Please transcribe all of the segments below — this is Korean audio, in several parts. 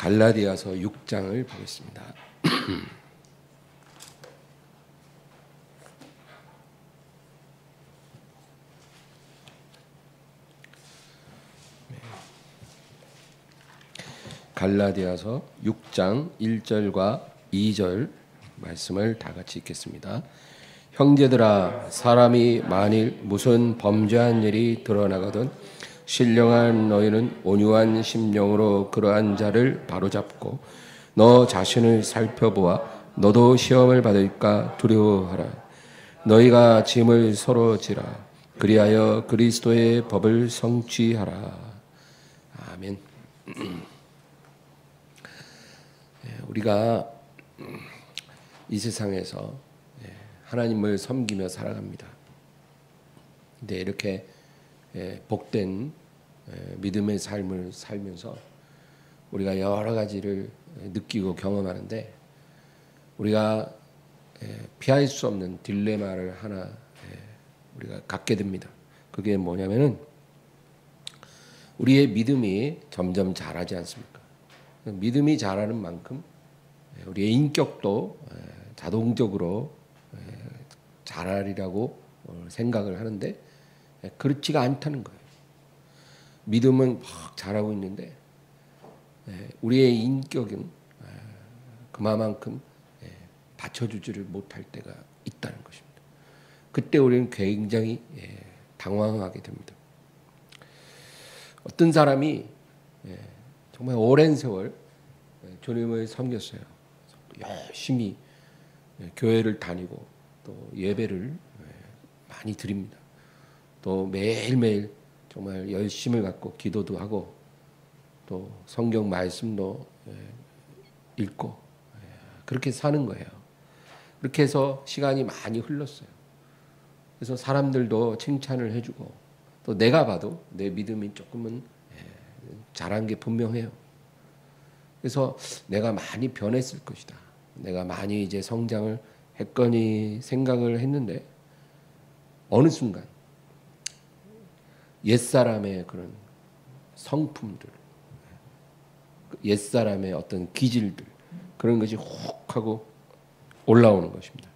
갈라디아서 6장을 보겠습니다. 갈라디아서 6장 1절과 2절 말씀을 다 같이 읽겠습니다. 형제들아, 사람이 만일 무슨 범죄한 일이 드러나거든 신령한 너희는 온유한 심령으로 그러한 자를 바로잡고 너 자신을 살펴보아 너도 시험을 받을까 두려워하라. 너희가 짐을 서로 지라. 그리하여 그리스도의 법을 성취하라. 아멘. 우리가 이 세상에서 하나님을 섬기며 살아갑니다. 근데 이렇게 복된 믿음의 삶을 살면서 우리가 여러 가지를 느끼고 경험하는데 우리가 피할 수 없는 딜레마를 하나 우리가 갖게 됩니다. 그게 뭐냐면은 우리의 믿음이 점점 자라지 않습니까? 믿음이 자라는 만큼 우리의 인격도 자동적으로 자라리라고 생각을 하는데 그렇지가 않다는 거예요. 믿음은 막 자라고 있는데 우리의 인격은 그만큼 받쳐주지를 못할 때가 있다는 것입니다. 그때 우리는 굉장히 당황하게 됩니다. 어떤 사람이 정말 오랜 세월 주님을 섬겼어요. 열심히 교회를 다니고 또 예배를 많이 드립니다. 또 매일매일 정말 열심을 갖고 기도도 하고 또 성경 말씀도 읽고 그렇게 사는 거예요. 그렇게 해서 시간이 많이 흘렀어요. 그래서 사람들도 칭찬을 해주고 또 내가 봐도 내 믿음이 조금은 자란 게 분명해요. 그래서 내가 많이 변했을 것이다. 내가 많이 이제 성장을 했거니 생각을 했는데 어느 순간 옛사람의 그런 성품들, 옛사람의 어떤 기질들 그런 것이 훅 하고 올라오는 것입니다.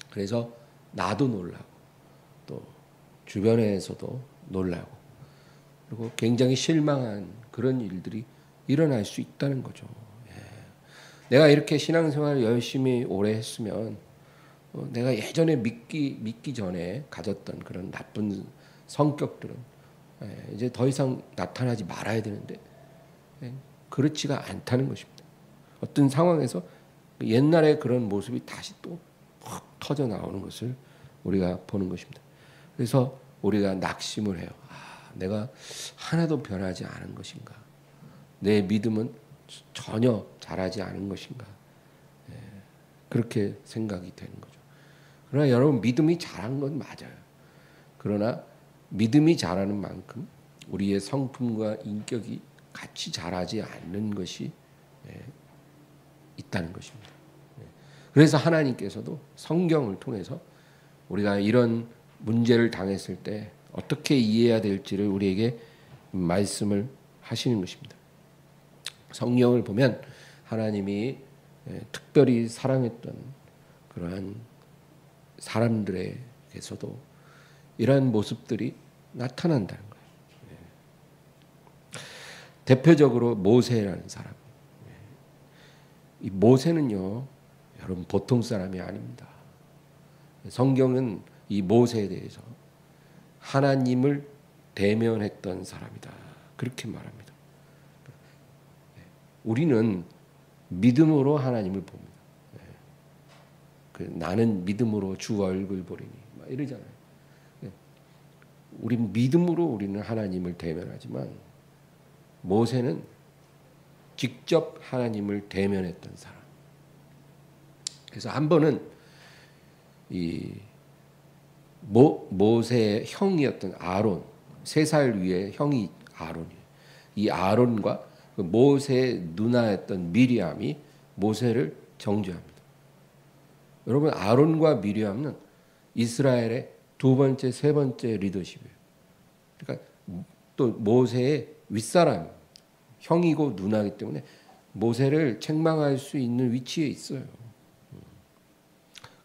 그래서 나도 놀라고 또 주변에서도 놀라고 그리고 굉장히 실망한 그런 일들이 일어날 수 있다는 거죠. 내가 이렇게 신앙생활을 열심히 오래 했으면 내가 예전에 믿기 전에 가졌던 그런 나쁜 성격들은 이제 더 이상 나타나지 말아야 되는데 그렇지가 않다는 것입니다. 어떤 상황에서 옛날의 그런 모습이 다시 또 확 터져 나오는 것을 우리가 보는 것입니다. 그래서 우리가 낙심을 해요. 내가 하나도 변하지 않은 것인가? 내 믿음은 전혀 자라지 않은 것인가? 그렇게 생각이 되는 거죠. 그러나 여러분 믿음이 자란 건 맞아요. 그러나 믿음이 자라는 만큼 우리의 성품과 인격이 같이 자라지 않는 것이 있다는 것입니다. 그래서 하나님께서도 성경을 통해서 우리가 이런 문제를 당했을 때 어떻게 이해해야 될지를 우리에게 말씀을 하시는 것입니다. 성경을 보면 하나님이 특별히 사랑했던 그러한 사람들에게서도 이러한 모습들이 나타난다는 거예요. 대표적으로 모세라는 사람. 이 모세는요, 여러분 보통 사람이 아닙니다. 성경은 이 모세에 대해서 하나님을 대면했던 사람이다. 그렇게 말합니다. 우리는 믿음으로 하나님을 봅니다. 나는 믿음으로 주 얼굴 보리니 막 이러잖아요. 우리 믿음으로 우리는 하나님을 대면하지만 모세는 직접 하나님을 대면했던 사람. 그래서 한 번은 이 모세의 형이었던 아론, 3살 위의 형이 아론이에요. 이 아론과 그 모세의 누나였던 미리암이 모세를 정죄합니다. 여러분 아론과 미리암은 이스라엘의 2번째, 3번째 리더십이에요. 그러니까 또 모세의 윗사람, 형이고 누나이기 때문에 모세를 책망할 수 있는 위치에 있어요.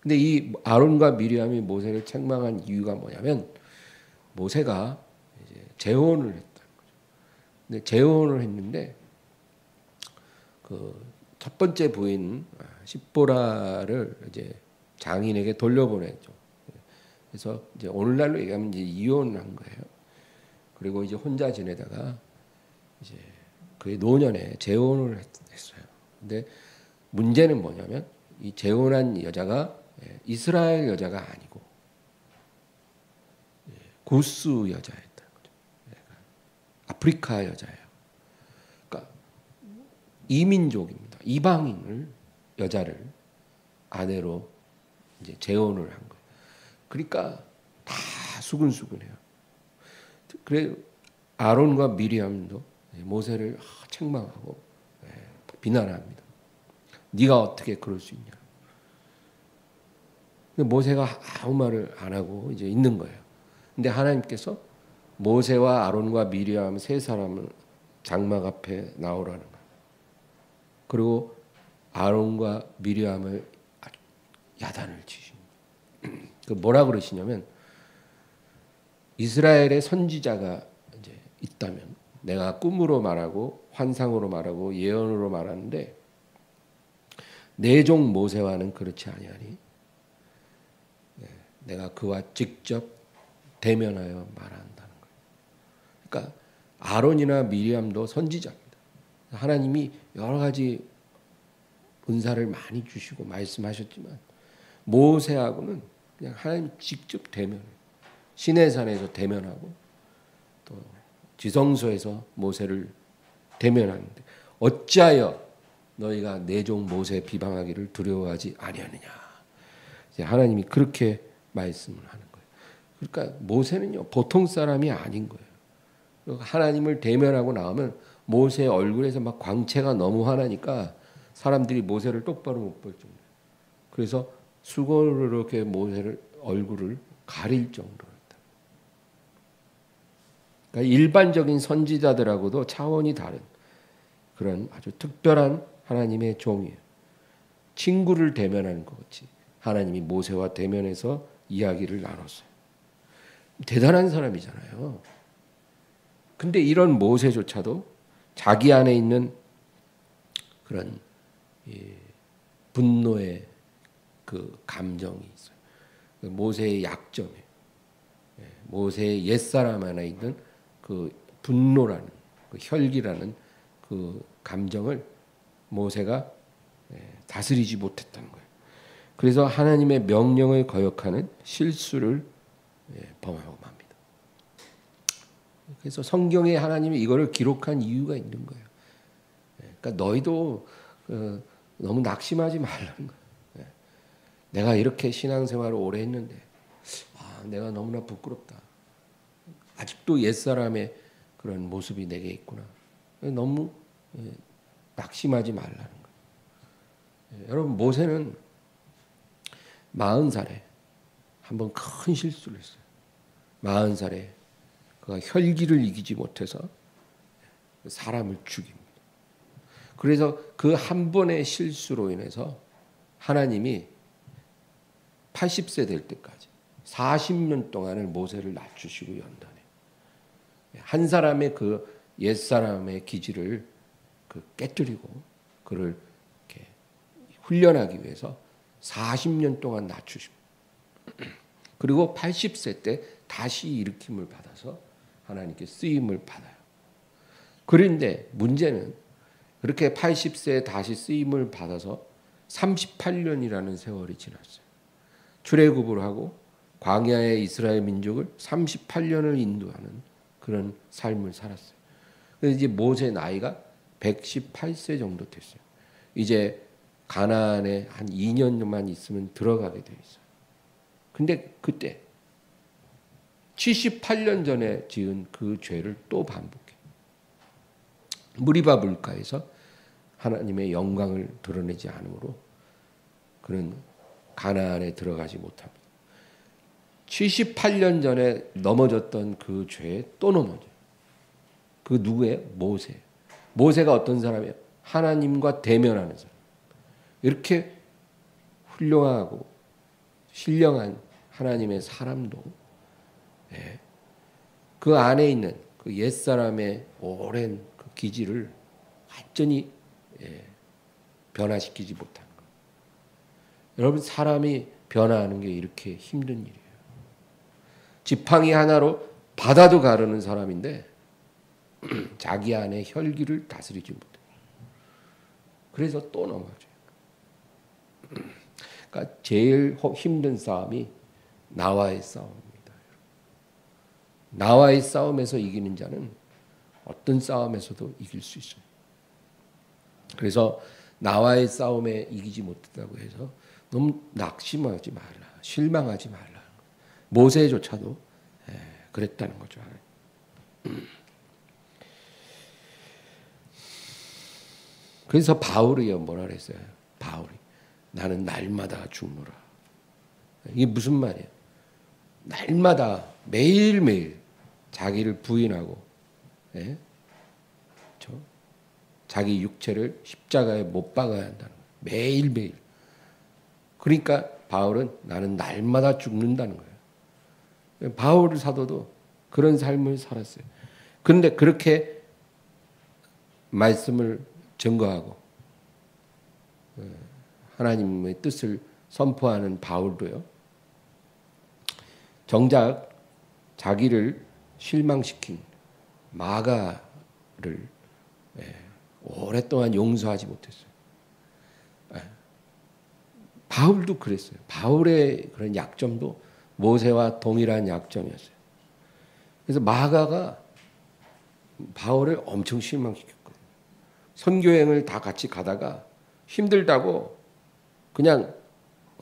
근데 이 아론과 미리암이 모세를 책망한 이유가 뭐냐면 모세가 이제 재혼을 했다는 거죠. 근데 재혼을 했는데 그 첫 번째 부인 십보라를 이제 장인에게 돌려보냈죠. 그래서 이제 오늘날로 얘기하면 이제 이혼한 거예요. 그리고 이제 혼자 지내다가 이제 그의 노년에 재혼을 했어요. 근데 문제는 뭐냐면 이 재혼한 여자가 이스라엘 여자가 아니고 구스 여자였다는 거죠. 아프리카 여자예요. 그러니까 이민족입니다. 이방인을 여자를 아내로 이제 재혼을 한 거예요. 그러니까 다 수근수근해요. 그래 아론과 미리암도 모세를 책망하고 비난합니다. 네가 어떻게 그럴 수 있냐. 근데 모세가 아무 말을 안 하고 이제 있는 거예요. 근데 하나님께서 모세와 아론과 미리암 세 사람을 장막 앞에 나오라는 거예요. 그리고 아론과 미리암을 야단을 치십니다. 그 뭐라 그러시냐면 이스라엘의 선지자가 이제 있다면 내가 꿈으로 말하고 환상으로 말하고 예언으로 말하는데 내 종 모세와는 그렇지 아니하니 내가 그와 직접 대면하여 말한다는 거예요. 그러니까 아론이나 미리암도 선지자입니다. 하나님이 여러 가지 은사를 많이 주시고 말씀하셨지만 모세하고는 그냥 하나님 직접 대면을 시내산에서 대면하고 또 지성소에서 모세를 대면하는데 어찌하여 너희가 내 종 모세 비방하기를 두려워하지 아니하느냐. 하나님이 그렇게 말씀을 하는 거예요. 그러니까 모세는요 보통 사람이 아닌 거예요. 하나님을 대면하고 나오면 모세의 얼굴에서 막 광채가 너무 환하니까 사람들이 모세를 똑바로 못 볼 정도예요. 그래서 수건으로 이렇게 모세를 얼굴을 가릴 정도였다. 그러니까 일반적인 선지자들하고도 차원이 다른 그런 아주 특별한 하나님의 종이에요. 친구를 대면하는 것 같이 하나님이 모세와 대면해서 이야기를 나눴어요. 대단한 사람이잖아요. 근데 이런 모세조차도 자기 안에 있는 그런 분노의 그 감정이 있어요. 모세의 약점이에요. 모세의 옛사람 안에 있는 그 분노라는 그 혈기라는 그 감정을 모세가 다스리지 못했다는 거예요. 그래서 하나님의 명령을 거역하는 실수를 범하고 맙니다. 그래서 성경에 하나님이 이거를 기록한 이유가 있는 거예요. 그러니까 너희도 너무 낙심하지 말라는 거예요. 내가 이렇게 신앙생활을 오래 했는데 내가 너무나 부끄럽다. 아직도 옛사람의 그런 모습이 내게 있구나. 너무 낙심하지 말라는 거예요. 여러분 모세는 40살에 한번 큰 실수를 했어요. 40살에 그가 혈기를 이기지 못해서 사람을 죽입니다. 그래서 그 한 번의 실수로 인해서 하나님이 80세 될 때까지 40년 동안을 모세를 낮추시고 연단해요. 한 사람의 그 옛사람의 기질을 깨뜨리고 그를 이렇게 훈련하기 위해서 40년 동안 낮추십니다. 그리고 80세 때 다시 일으킴을 받아서 하나님께 쓰임을 받아요. 그런데 문제는 그렇게 80세에 다시 쓰임을 받아서 38년이라는 세월이 지났어요. 출애굽을 하고 광야의 이스라엘 민족을 38년을 인도하는 그런 삶을 살았어요. 그래서 이제 모세 나이가 118세 정도 됐어요. 이제 가나안에 한 2년만 있으면 들어가게 돼 있어요. 근데 그때 78년 전에 지은 그 죄를 또 반복해. 무리바 물가에서 하나님의 영광을 드러내지 않으므로 그는 가나안에 들어가지 못합니다. 78년 전에 넘어졌던 그 죄에 또 넘어져요. 그 누구예요? 모세. 모세가 어떤 사람이에요? 하나님과 대면하는 사람. 이렇게 훌륭하고 신령한 하나님의 사람도 그 안에 있는 그 옛사람의 오랜 그 기질을 완전히 변화시키지 못한 거. 여러분, 사람이 변화하는 게 이렇게 힘든 일이에요. 지팡이 하나로 바다도 가르는 사람인데 자기 안에 혈기를 다스리지 못해요. 그래서 또 넘어져요. 그러니까 제일 힘든 싸움이 나와의 싸움입니다. 나와의 싸움에서 이기는 자는 어떤 싸움에서도 이길 수 있어요. 그래서 나와의 싸움에 이기지 못했다고 해서 너무 낙심하지 말라, 실망하지 말라. 모세조차도 그랬다는 거죠. 그래서 바울이 뭐라 그랬어요? 바울이 나는 날마다 죽노라. 이게 무슨 말이에요? 날마다 매일매일 자기를 부인하고 자기 육체를 십자가에 못 박아야 한다는 거예요. 매일매일. 그러니까 바울은 나는 날마다 죽는다는 거예요. 바울 사도도 그런 삶을 살았어요. 그런데 그렇게 말씀을 증거하고 하나님의 뜻을 선포하는 바울도요. 정작 자기를 실망시킨 마가를 오랫동안 용서하지 못했어요. 바울도 그랬어요. 바울의 그런 약점도 모세와 동일한 약점이었어요. 그래서 마가가 바울을 엄청 실망시켰거든요. 선교여행을 다 같이 가다가 힘들다고 그냥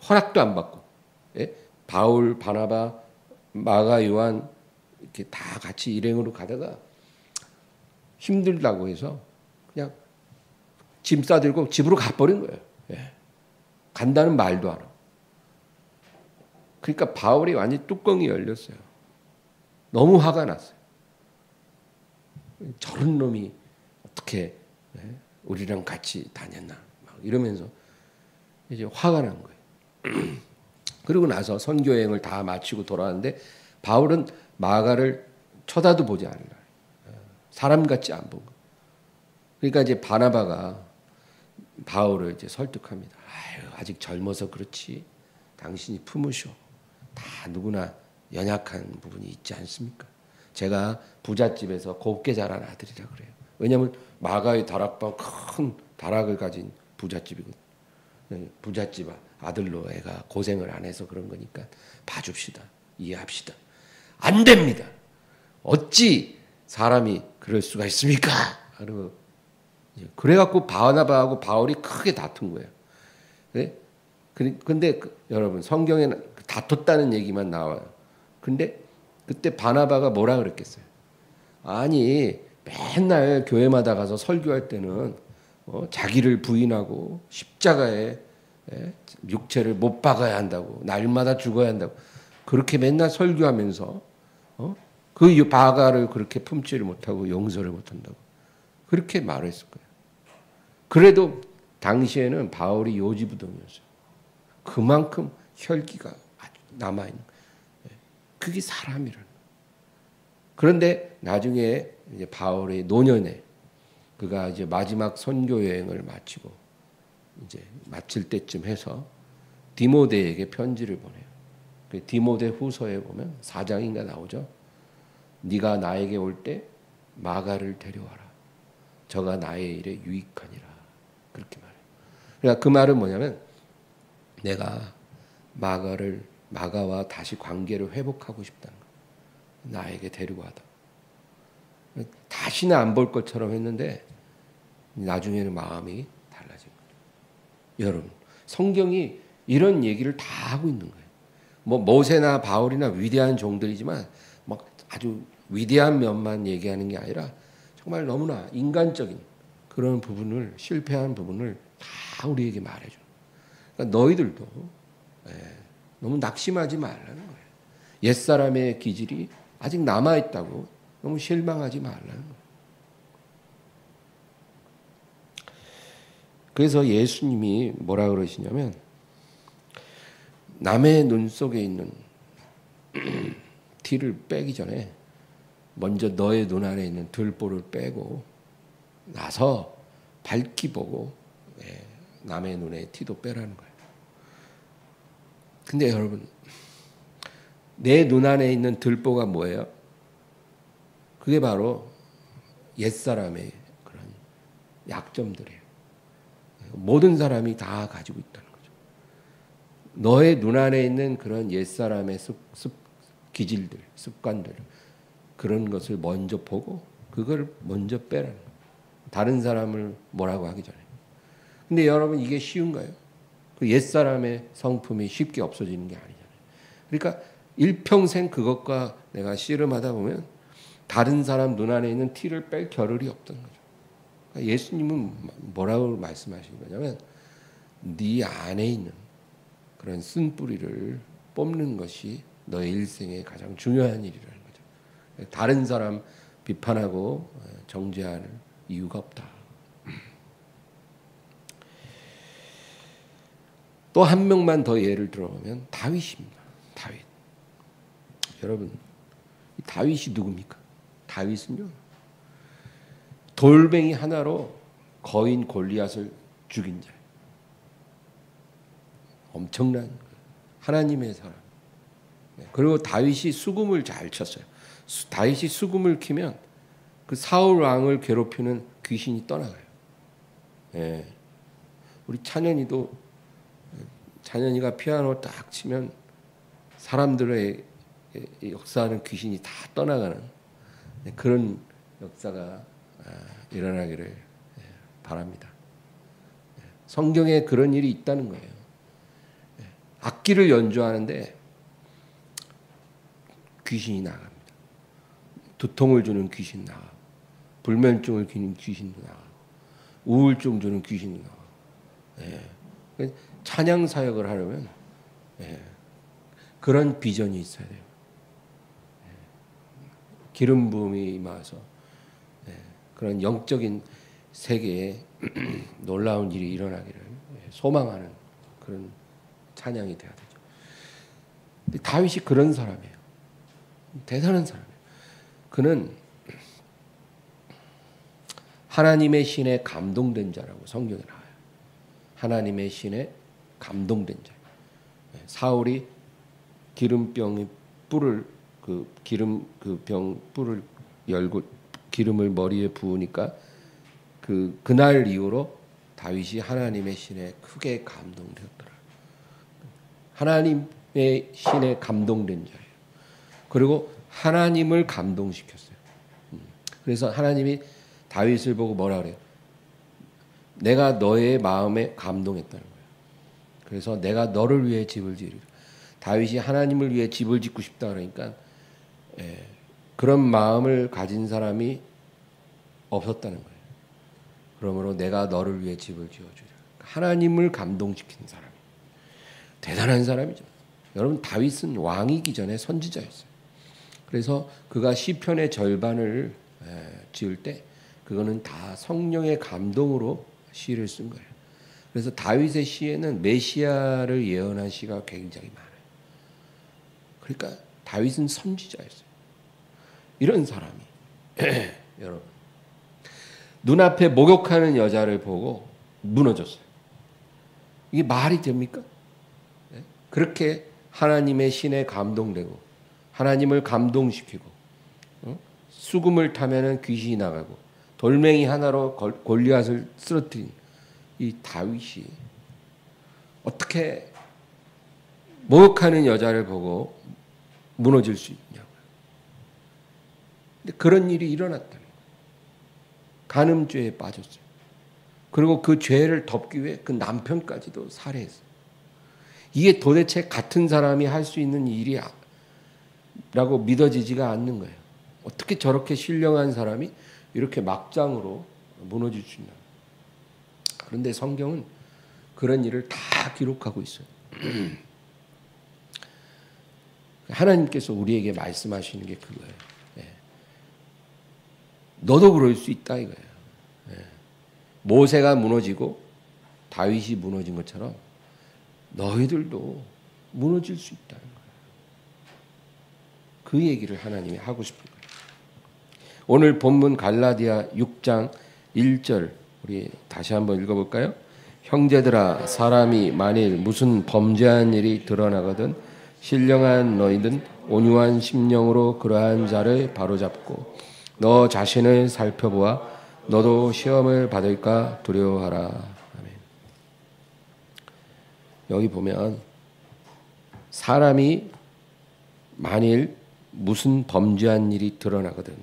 허락도 안 받고 바울, 바나바, 마가, 요한 이렇게 다 같이 일행으로 가다가 힘들다고 해서 그냥 짐 싸들고 집으로 가버린 거예요. 간다는 말도 안 하고. 그러니까 바울이 완전히 뚜껑이 열렸어요. 너무 화가 났어요. 저런 놈이 어떻게 우리랑 같이 다녔나 막 이러면서 이제 화가 난 거예요. 그러고 나서 선교여행을 다 마치고 돌아왔는데 바울은 마가를 쳐다도 보지 않는 거예요. 사람 같지 안 본 거예요. 그러니까 이제 바나바가 바울을 이제 설득합니다. 아직 젊어서 그렇지. 당신이 품으셔. 다 누구나 연약한 부분이 있지 않습니까? 제가 부잣집에서 곱게 자란 아들이라 그래요. 왜냐하면 마가의 다락방 큰 다락을 가진 부잣집이거든요. 부잣집 아들로 애가 고생을 안 해서 그런 거니까 봐줍시다. 이해합시다. 안 됩니다. 어찌 사람이 그럴 수가 있습니까? 그래갖고 바나바하고 바울이 크게 다툰 거예요. 근데 여러분 성경에는 다퉜다는 얘기만 나와요. 근데 그때 바나바가 뭐라 그랬겠어요? 아니 맨날 교회마다 가서 설교할 때는 자기를 부인하고 십자가에 육체를 못 박아야 한다고 날마다 죽어야 한다고 그렇게 맨날 설교하면서 그 바가를 그렇게 품지를 못하고 용서를 못한다고 그렇게 말했을 거예요. 그래도 당시에는 바울이 요지부동이었어요. 그만큼 혈기가 남아있는 거예요. 그게 사람이라는 거예요. 그런데 나중에 이제 바울의 노년에 그가 이제 마지막 선교 여행을 마치고 이제 마칠 때쯤 해서 디모데에게 편지를 보내요. 그 디모데 후서에 보면 4장인가 나오죠. 네가 나에게 올 때 마가를 데려와라. 저가 나의 일에 유익하니라. 그렇게 말해요. 그러니까 그 말은 뭐냐면 내가 마가와 다시 관계를 회복하고 싶다는 거예요. 나에게 데리고와다. 다시는 안 볼 것처럼 했는데 나중에는 마음이 달라진 거예요. 여러분, 성경이 이런 얘기를 다 하고 있는 거예요. 뭐 모세나 바울이나 위대한 종들이지만 막 아주 위대한 면만 얘기하는 게 아니라 정말 너무나 인간적인 그런 부분을 실패한 부분을 다 우리에게 말해줘요. 그러니까 너희들도 너무 낙심하지 말라는 거예요. 옛사람의 기질이 아직 남아있다고 너무 실망하지 말라는 거예요. 그래서 예수님이 뭐라 그러시냐면 남의 눈 속에 있는 티를 빼기 전에 먼저 너의 눈 안에 있는 들보를 빼고 나서 밝히 보고 남의 눈에 티도 빼라는 거예요. 근데 여러분, 내 눈 안에 있는 들보가 뭐예요? 그게 바로 옛사람의 그런 약점들이에요. 모든 사람이 다 가지고 있다는 거죠. 너의 눈 안에 있는 그런 옛사람의 기질들, 습관들, 그런 것을 먼저 보고 그걸 먼저 빼라는 거예요. 다른 사람을 뭐라고 하기 전에. 근데 여러분, 이게 쉬운가요? 그 옛사람의 성품이 쉽게 없어지는 게 아니잖아요. 그러니까 일평생 그것과 내가 씨름하다 보면 다른 사람 눈 안에 있는 티를 뺄 겨를이 없던 거죠. 그러니까 예수님은 뭐라고 말씀하시는 거냐면 네 안에 있는 그런 쓴뿌리를 뽑는 것이 너의 일생의 가장 중요한 일이라는 거죠. 다른 사람 비판하고 정죄할 이유가 없다. 또 한 명만 더 예를 들어보면 다윗입니다. 다윗. 여러분, 다윗이 누굽니까? 다윗은요, 돌멩이 하나로 거인 골리앗을 죽인 자예요. 엄청난 하나님의 사람. 그리고 다윗이 수금을 잘 쳤어요. 다윗이 수금을 키면 그 사울 왕을 괴롭히는 귀신이 떠나가요. 예. 우리 찬현이가 피아노 딱 치면 사람들의 역사하는 귀신이 다 떠나가는 그런 역사가 일어나기를 바랍니다. 성경에 그런 일이 있다는 거예요. 악기를 연주하는데 귀신이 나갑니다. 두통을 주는 귀신 나가고, 불면증을 주는 귀신도 나가고, 우울증 주는 귀신도 나가고. 찬양 사역을 하려면 그런 비전이 있어야 돼요. 기름 부음이 임하서 그런 영적인 세계에 놀라운 일이 일어나기를 소망하는 그런 찬양이 돼야 되죠. 근데 다윗이 그런 사람이에요. 대단한 사람이에요. 그는 하나님의 신에 감동된 자라고 성경에 나와요. 하나님의 신에 감동된 자. 사울이 기름병이 뿔을 뿔을 열고 기름을 머리에 부으니까 그날 이후로 다윗이 하나님의 신에 크게 감동되었더라. 하나님의 신에 감동된 자예요. 그리고 하나님을 감동시켰어요. 그래서 하나님이 다윗을 보고 뭐라 그래요? 내가 너의 마음에 감동했다는 거예요. 그래서 내가 너를 위해 집을 지으리라. 다윗이 하나님을 위해 집을 짓고 싶다 그러니까 그런 마음을 가진 사람이 없었다는 거예요. 그러므로 내가 너를 위해 집을 지어주리라. 하나님을 감동시킨 사람. 대단한 사람이죠. 여러분, 다윗은 왕이기 전에 선지자였어요. 그래서 그가 시편의 절반을 지을 때 그거는 다 성령의 감동으로 시를 쓴 거예요. 그래서 다윗의 시에는 메시아를 예언한 시가 굉장히 많아요. 그러니까 다윗은 선지자였어요. 이런 사람이 여러분, 눈앞에 목욕하는 여자를 보고 무너졌어요. 이게 말이 됩니까? 그렇게 하나님의 신에 감동되고 하나님을 감동시키고 수금을 타면은 귀신이 나가고 돌멩이 하나로 골리앗을 쓰러뜨린 이 다윗이 어떻게 목욕하는 여자를 보고 무너질 수 있냐고요. 근데 그런 일이 일어났다는 거예요. 간음죄에 빠졌어요. 그리고 그 죄를 덮기 위해 그 남편까지도 살해했어요. 이게 도대체 같은 사람이 할 수 있는 일이라고 믿어지지가 않는 거예요. 어떻게 저렇게 신령한 사람이 이렇게 막장으로 무너질 수 있나. 그런데 성경은 그런 일을 다 기록하고 있어요. 하나님께서 우리에게 말씀하시는 게 그거예요. 너도 그럴 수 있다 이거예요. 모세가 무너지고 다윗이 무너진 것처럼 너희들도 무너질 수 있다는 거예요. 그 얘기를 하나님이 하고 싶은 거예요. 오늘 본문 갈라디아 6장 1절 우리 다시 한번 읽어볼까요? 형제들아, 사람이 만일 무슨 범죄한 일이 드러나거든 신령한 너희는 온유한 심령으로 그러한 자를 바로잡고 너 자신을 살펴보아 너도 시험을 받을까 두려워하라. 아멘. 여기 보면 사람이 만일 무슨 범죄한 일이 드러나거든,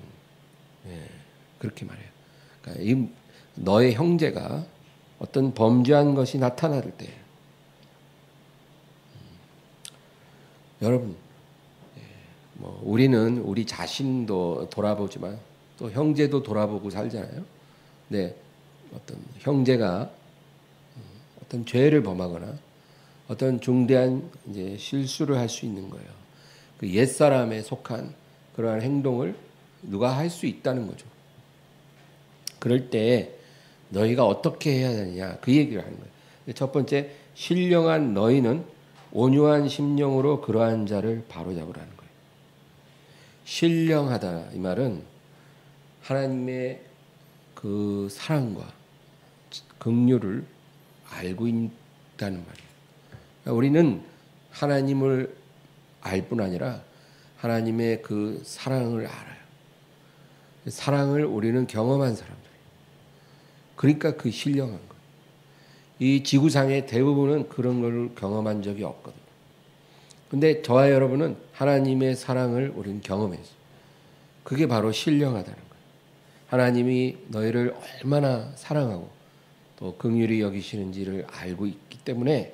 그렇게 말해요. 그러니까 이 너의 형제가 어떤 범죄한 것이 나타날 때, 여러분, 뭐 우리는 우리 자신도 돌아보지만 또 형제도 돌아보고 살잖아요. 네, 어떤 형제가 어떤 죄를 범하거나 어떤 중대한 이제 실수를 할 수 있는 거예요. 그 옛 사람에 속한 그러한 행동을 누가 할 수 있다는 거죠. 그럴 때 너희가 어떻게 해야 되느냐 그 얘기를 하는 거예요. 첫 번째, 신령한 너희는 온유한 심령으로 그러한 자를 바로잡으라는 거예요. 신령하다 이 말은 하나님의 그 사랑과 긍휼을 알고 있다는 말이에요. 그러니까 우리는 하나님을 알 뿐 아니라 하나님의 그 사랑을 알아요. 사랑을 우리는 경험한 사람들이에요. 그러니까 그 신령한 거예요. 이 지구상의 대부분은 그런 걸 경험한 적이 없거든요. 근데 저와 여러분은 하나님의 사랑을 우리는 경험했어요. 그게 바로 신령하다는 거예요. 하나님이 너희를 얼마나 사랑하고 또 긍휼히 여기시는지를 알고 있기 때문에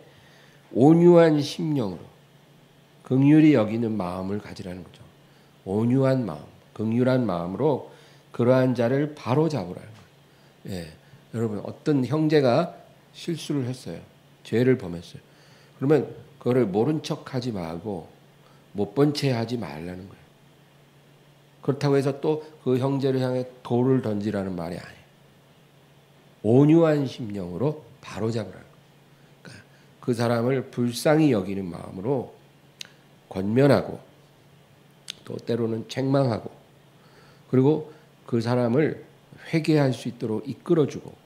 온유한 심령으로 긍휼히 여기는 마음을 가지라는 거죠. 온유한 마음, 긍휼한 마음으로 그러한 자를 바로 잡으라는 거예요. 예, 여러분 어떤 형제가 실수를 했어요. 죄를 범했어요. 그러면 그거를 모른 척하지 말고 못 본 채 하지 말라는 거예요. 그렇다고 해서 또 그 형제를 향해 돌을 던지라는 말이 아니에요. 온유한 심령으로 바로 잡으라는 거예요. 그러니까 그 사람을 불쌍히 여기는 마음으로 권면하고 또 때로는 책망하고 그리고 그 사람을 회개할 수 있도록 이끌어주고,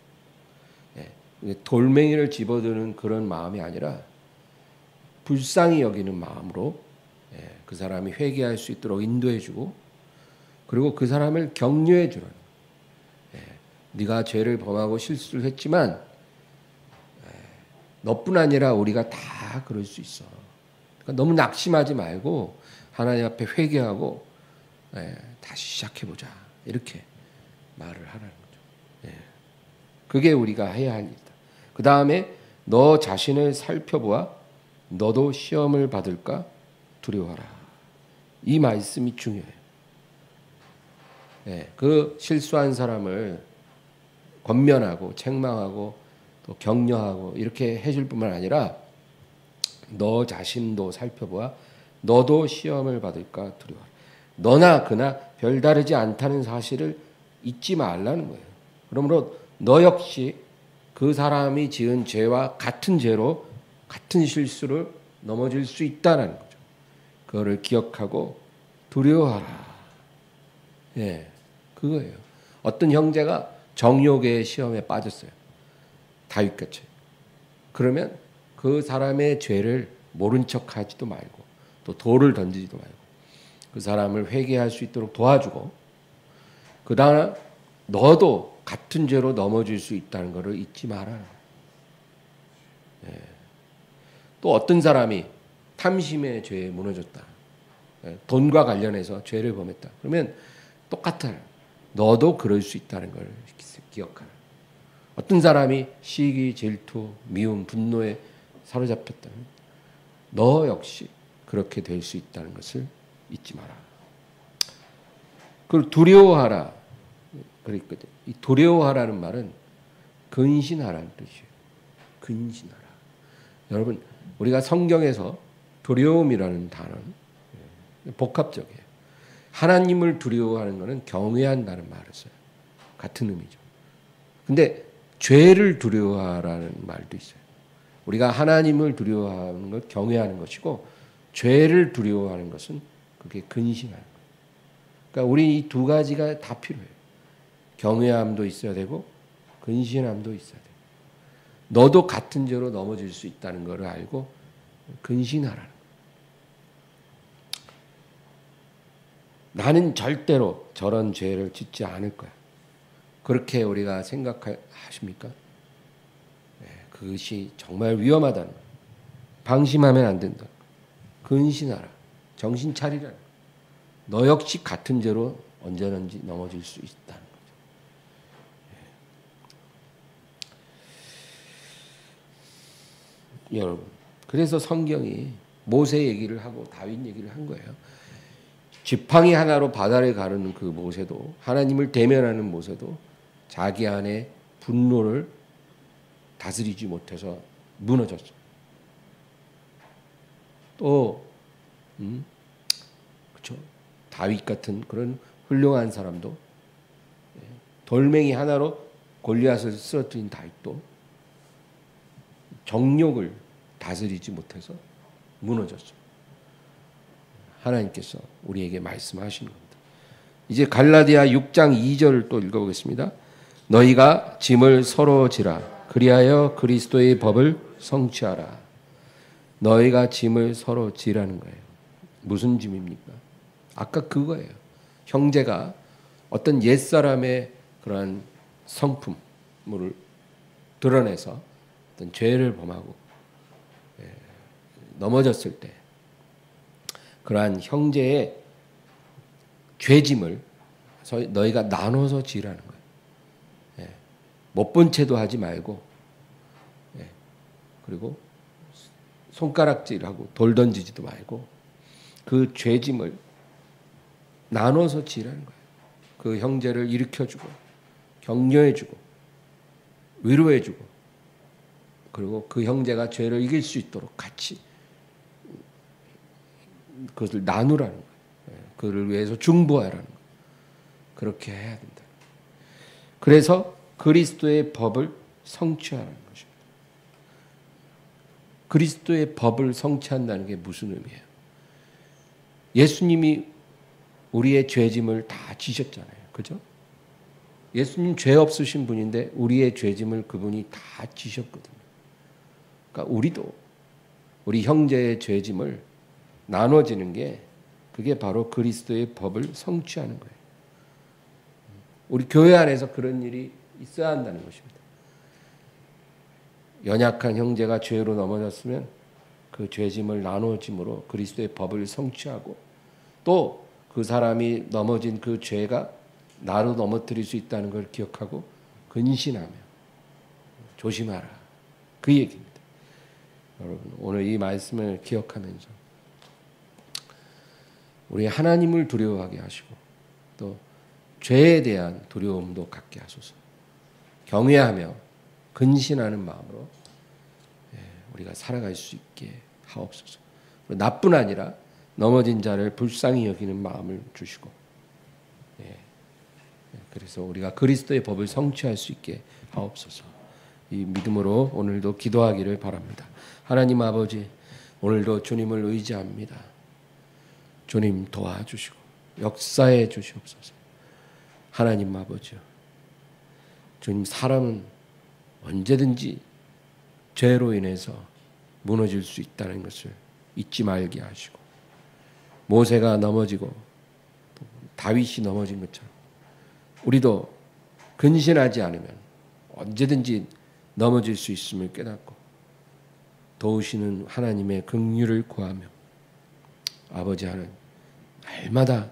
돌멩이를 집어드는 그런 마음이 아니라 불쌍히 여기는 마음으로 그 사람이 회개할 수 있도록 인도해주고 그리고 그 사람을 격려해주는, 네가 죄를 범하고 실수를 했지만 너뿐 아니라 우리가 다 그럴 수 있어. 그러니까 너무 낙심하지 말고 하나님 앞에 회개하고 다시 시작해보자 이렇게 말을 하라는 거죠. 그게 우리가 해야 할 일이다. 그 다음에 너 자신을 살펴보아 너도 시험을 받을까 두려워하라. 이 말씀이 중요해요. 그 실수한 사람을 권면하고 책망하고 또 격려하고 이렇게 해줄 뿐만 아니라 너 자신도 살펴보아 너도 시험을 받을까 두려워하라. 너나 그나 별다르지 않다는 사실을 잊지 말라는 거예요. 그러므로 너 역시 그 사람이 지은 죄와 같은 죄로 같은 실수를 넘어질 수 있다는 거죠. 그거를 기억하고 두려워하라. 그거예요. 어떤 형제가 정욕의 시험에 빠졌어요. 다윗같이. 그러면 그 사람의 죄를 모른 척하지도 말고 또 돌을 던지지도 말고 그 사람을 회개할 수 있도록 도와주고 그 다음에 너도 같은 죄로 넘어질 수 있다는 것을 잊지 마라. 또 어떤 사람이 탐심의 죄에 무너졌다. 돈과 관련해서 죄를 범했다. 그러면 똑같아. 너도 그럴 수 있다는 걸 기억하라. 어떤 사람이 시기, 질투, 미움, 분노에 사로잡혔다면 너 역시 그렇게 될 수 있다는 것을 잊지 마라. 그걸 두려워하라. 그랬거든. 이 두려워하라는 말은 근신하라는 뜻이에요. 근신하라. 여러분, 우리가 성경에서 두려움이라는 단어는 복합적이에요. 하나님을 두려워하는 것은 경외한다는 말을 써요. 같은 의미죠. 근데 죄를 두려워하라는 말도 있어요. 우리가 하나님을 두려워하는 것, 경외하는 것이고 죄를 두려워하는 것은 그게 근신하는 거예요. 그러니까 우리 이 두 가지가 다 필요해요. 경외함도 있어야 되고 근신함도 있어야 돼요. 너도 같은 죄로 넘어질 수 있다는 것을 알고 근신하라는 거예요. 나는 절대로 저런 죄를 짓지 않을 거야. 그렇게 우리가 생각하십니까? 네, 그것이 정말 위험하다는 거예요. 방심하면 안 된다. 근신하라. 정신 차리라. 너 역시 같은 죄로 언제든지 넘어질 수 있다는 거죠. 네. 여러분, 그래서 성경이 모세 얘기를 하고 다윗 얘기를 한 거예요. 지팡이 하나로 바다를 가르는 그 모세도, 하나님을 대면하는 모세도 자기 안에 분노를 다스리지 못해서 무너졌어. 또 그렇죠. 다윗 같은 그런 훌륭한 사람도, 돌멩이 하나로 골리앗을 쓰러뜨린 다윗도 정욕을 다스리지 못해서 무너졌어. 하나님께서 우리에게 말씀하시는 겁니다. 이제 갈라디아 6장 2절을 또 읽어보겠습니다. 너희가 짐을 서로 지라 그리하여 그리스도의 법을 성취하라. 너희가 짐을 서로 지라는 거예요. 무슨 짐입니까? 아까 그거예요. 형제가 어떤 옛사람의 그러한 성품을 드러내서 어떤 죄를 범하고 넘어졌을 때 그러한 형제의 죄짐을 너희가 나눠서 지라는 거예요. 못 본 채도 하지 말고, 그리고 손가락질하고 돌 던지지도 말고 그 죄짐을 나눠서 지라는 거예요. 그 형제를 일으켜주고 격려해주고 위로해주고, 그리고 그 형제가 죄를 이길 수 있도록 같이 그것을 나누라는 거예요. 그를 위해서 중보하라는 거예요. 그렇게 해야 된다. 그래서 그리스도의 법을 성취하라는 것입니다. 그리스도의 법을 성취한다는 게 무슨 의미예요? 예수님이 우리의 죄짐을 다 지셨잖아요. 그죠? 예수님 죄 없으신 분인데 우리의 죄짐을 그분이 다 지셨거든요. 그러니까 우리도 우리 형제의 죄짐을 나눠지는 게 그게 바로 그리스도의 법을 성취하는 거예요. 우리 교회 안에서 그런 일이 있어야 한다는 것입니다. 연약한 형제가 죄로 넘어졌으면 그 죄짐을 나눠짐으로 그리스도의 법을 성취하고, 또 그 사람이 넘어진 그 죄가 나로 넘어뜨릴 수 있다는 걸 기억하고 근신하며 조심하라. 그 얘기입니다. 여러분, 오늘 이 말씀을 기억하면서 우리 하나님을 두려워하게 하시고 또 죄에 대한 두려움도 갖게 하소서. 경외하며 근신하는 마음으로 우리가 살아갈 수 있게 하옵소서. 나뿐 아니라 넘어진 자를 불쌍히 여기는 마음을 주시고, 그래서 우리가 그리스도의 법을 성취할 수 있게 하옵소서. 이 믿음으로 오늘도 기도하기를 바랍니다. 하나님 아버지, 오늘도 주님을 의지합니다. 주님 도와주시고 역사해 주시옵소서. 하나님 아버지요, 주님, 사람은 언제든지 죄로 인해서 무너질 수 있다는 것을 잊지 말게 하시고, 모세가 넘어지고 다윗이 넘어진 것처럼 우리도 근신하지 않으면 언제든지 넘어질 수 있음을 깨닫고 도우시는 하나님의 긍휼을 구하며, 아버지 하나님, 날마다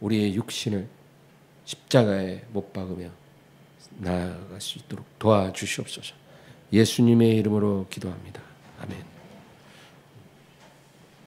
우리의 육신을 십자가에 못 박으며 나아갈 수 있도록 도와주시옵소서. 예수님의 이름으로 기도합니다. 아멘.